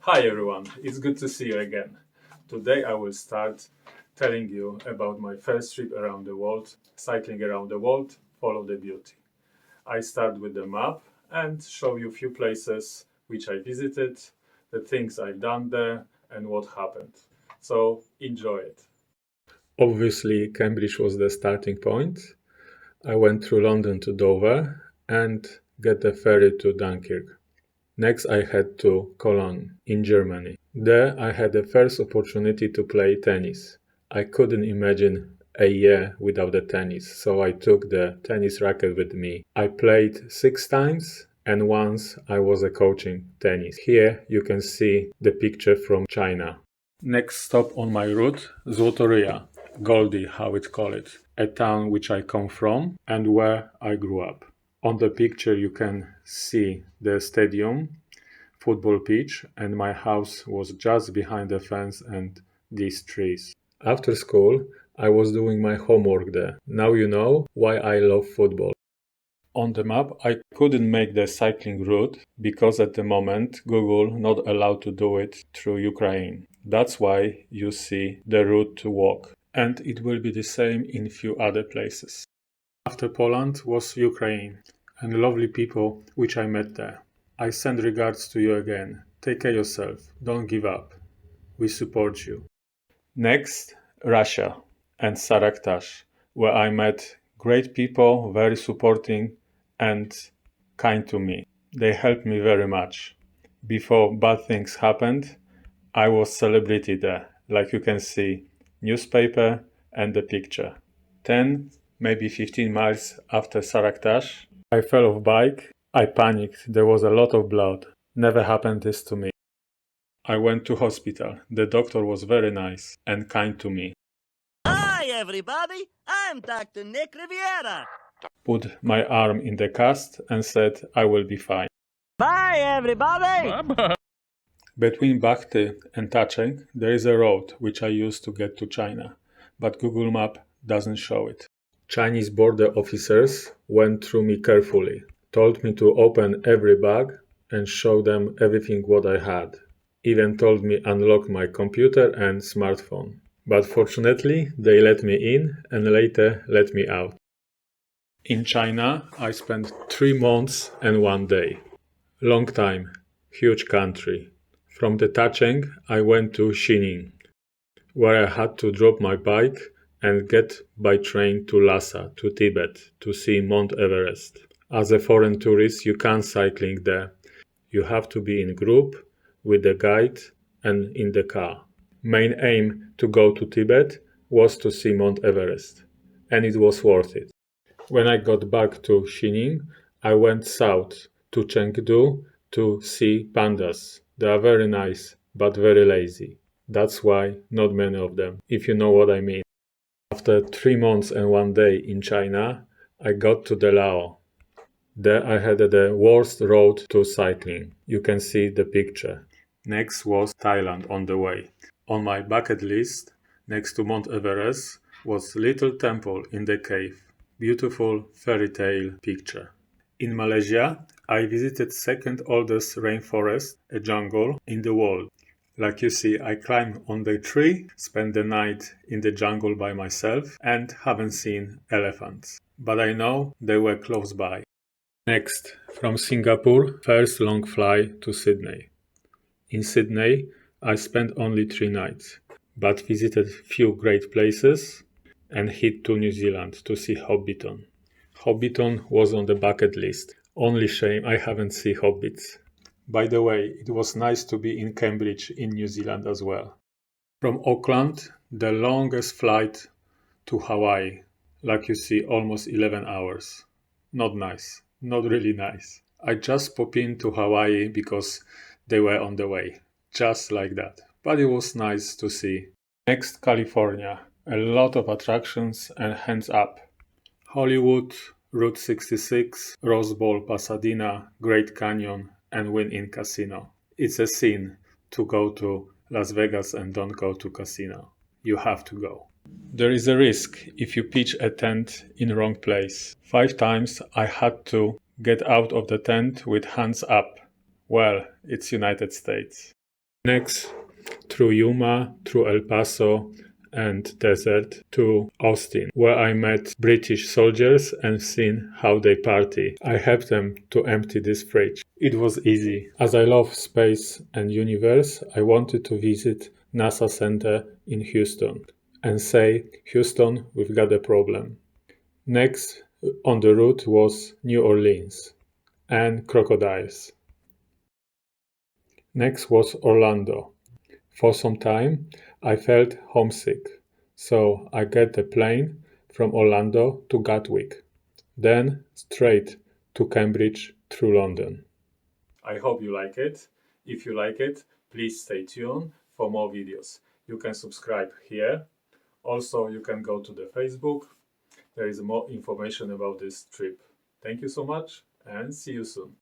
Hi everyone, it's good to see you again. Today I will start telling you about my first trip around the world, cycling around the world, follow the beauty. I start with the map and show you a few places which I visited, the things I've done there and what happened. So enjoy it. Obviously, Cambridge was the starting point. I went through London to Dover and get the ferry to Dunkirk. Next I head to Cologne in Germany. There I had the first opportunity to play tennis. I couldn't imagine a year without the tennis, so I took the tennis racket with me. I played 6 times and once I was coaching tennis. Here you can see the picture from China. Next stop on my route, Złotoryja, Goldie, how it's called, a town which I come from and where I grew up. On the picture you can see the stadium, football pitch, and my house was just behind the fence and these trees. After school, I was doing my homework there. Now you know why I love football. On the map, I couldn't make the cycling route because at the moment Google not allowed to do it through Ukraine. That's why you see the route to walk. And it will be the same in few other places. After Poland was Ukraine and lovely people which I met there. I send regards to you again. Take care yourself. Don't give up. We support you. Next, Russia and Saraktash, where I met great people, very supporting and kind to me. They helped me very much. Before bad things happened, I was celebrity there, like you can see, newspaper and the picture. 10, maybe 15 miles after Saraktash, I fell off bike. I panicked. There was a lot of blood. Never happened this to me. I went to hospital. The doctor was very nice and kind to me. Hi everybody, I'm Dr. Nick Riviera. Put my arm in the cast and said I will be fine. Bye everybody. Between Bakhty and Tacheng, there is a road which I used to get to China, but Google Map doesn't show it. Chinese border officers went through me carefully, told me to open every bag and show them everything what I had. Even told me unlock my computer and smartphone. But fortunately, they let me in and later let me out. In China, I spent 3 months and 1 day. Long time, huge country. From the Tacheng, I went to Xining, where I had to drop my bike and get by train to Lhasa, to Tibet, to see Mount Everest. As a foreign tourist, you can't cycling there. You have to be in group, with a guide and in the car. Main aim to go to Tibet was to see Mount Everest, and it was worth it. When I got back to Xining, I went south to Chengdu to see pandas. They are very nice, but very lazy. That's why not many of them, if you know what I mean. After 3 months and 1 day in China, I got to Delao. There I had the worst road to cycling. You can see the picture. Next was Thailand on the way. On my bucket list, next to Mount Everest, was little temple in the cave. Beautiful fairy tale picture. In Malaysia, I visited second oldest rainforest, a jungle in the world. Like you see, I climbed on the tree, spent the night in the jungle by myself, and haven't seen elephants. But I know they were close by. Next, from Singapore, first long flight to Sydney. In Sydney, I spent only 3 nights, but visited few great places and hit to New Zealand to see Hobbiton. Hobbiton was on the bucket list. Only shame I haven't seen hobbits. By the way, it was nice to be in Cambridge in New Zealand as well. From Auckland, the longest flight to Hawaii. Like you see, almost 11 hours. Not nice. Not really nice. I just popped into Hawaii because they were on the way. Just like that. But it was nice to see. Next, California. A lot of attractions and hands up. Hollywood, Route 66, Rose Bowl, Pasadena, Great Canyon, and Wynn-In Casino. It's a sin to go to Las Vegas and don't go to casino. You have to go. There is a risk if you pitch a tent in wrong place. 5 times I had to get out of the tent with hands up. Well, it's United States. Next, through Yuma, through El Paso, and desert to Austin, where I met British soldiers and seen how they party. I helped them to empty this fridge. It was easy. As I love space and universe, I wanted to visit NASA Center in Houston and say, Houston, we've got a problem. Next on the route was New Orleans and crocodiles. Next was Orlando. For some time, I felt homesick, so I get the plane from Orlando to Gatwick, then straight to Cambridge through London. I hope you like it. If you like it, please stay tuned for more videos. You can subscribe here. Also, you can go to the Facebook. There is more information about this trip. Thank you so much and see you soon.